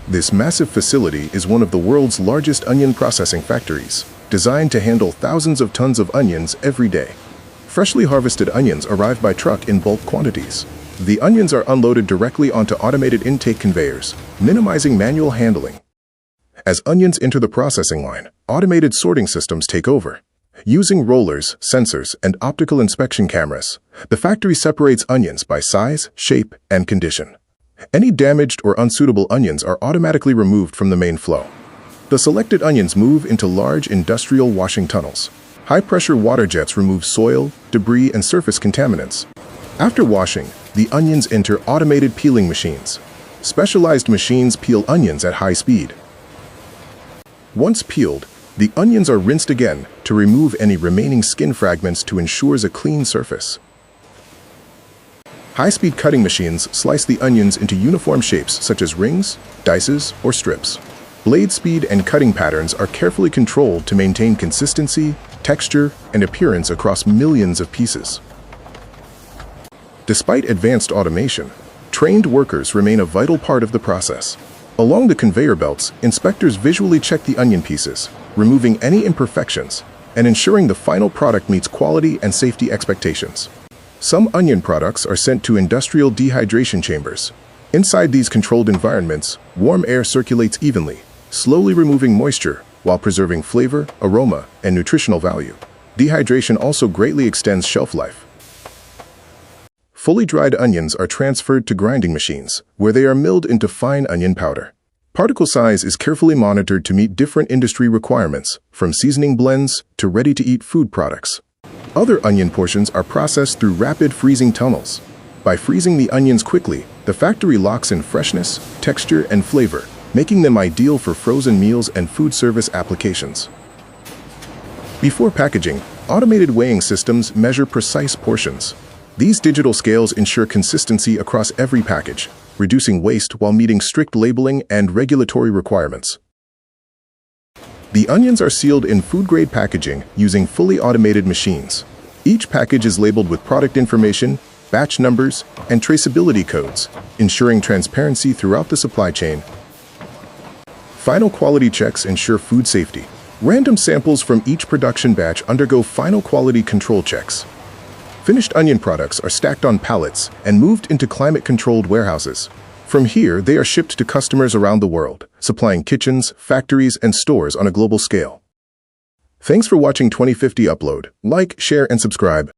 This massive facility is one of the world's largest onion processing factories, designed to handle thousands of tons of onions every day. Freshly harvested onions arrive by truck in bulk quantities. The onions are unloaded directly onto automated intake conveyors, minimizing manual handling. As onions enter the processing line, automated sorting systems take over. Using rollers, sensors, and optical inspection cameras, the factory separates onions by size, shape, and condition. Any damaged or unsuitable onions are automatically removed from the main flow. The selected onions move into large industrial washing tunnels. High-pressure water jets remove soil, debris, and surface contaminants. After washing, the onions enter automated peeling machines. Specialized machines peel onions at high speed. Once peeled, the onions are rinsed again to remove any remaining skin fragments to ensure a clean surface. High-speed cutting machines slice the onions into uniform shapes such as rings, dices, or strips. Blade speed and cutting patterns are carefully controlled to maintain consistency, texture, and appearance across millions of pieces. Despite advanced automation, trained workers remain a vital part of the process. Along the conveyor belts, inspectors visually check the onion pieces, removing any imperfections and ensuring the final product meets quality and safety expectations. Some onion products are sent to industrial dehydration chambers. Inside these controlled environments, warm air circulates evenly, slowly removing moisture while preserving flavor, aroma, and nutritional value. Dehydration also greatly extends shelf life. Fully dried onions are transferred to grinding machines, where they are milled into fine onion powder. Particle size is carefully monitored to meet different industry requirements, from seasoning blends to ready-to-eat food products. Other onion portions are processed through rapid freezing tunnels. By freezing the onions quickly, the factory locks in freshness, texture, and flavor, making them ideal for frozen meals and food service applications. Before packaging, automated weighing systems measure precise portions. These digital scales ensure consistency across every package, reducing waste while meeting strict labeling and regulatory requirements. The onions are sealed in food-grade packaging using fully automated machines. Each package is labeled with product information, batch numbers, and traceability codes, ensuring transparency throughout the supply chain. Final quality checks ensure food safety. Random samples from each production batch undergo final quality control checks. Finished onion products are stacked on pallets and moved into climate-controlled warehouses. From here, they are shipped to customers around the world, supplying kitchens, factories, and stores on a global scale. Thanks for watching 2050 Upload. Like, share, and subscribe.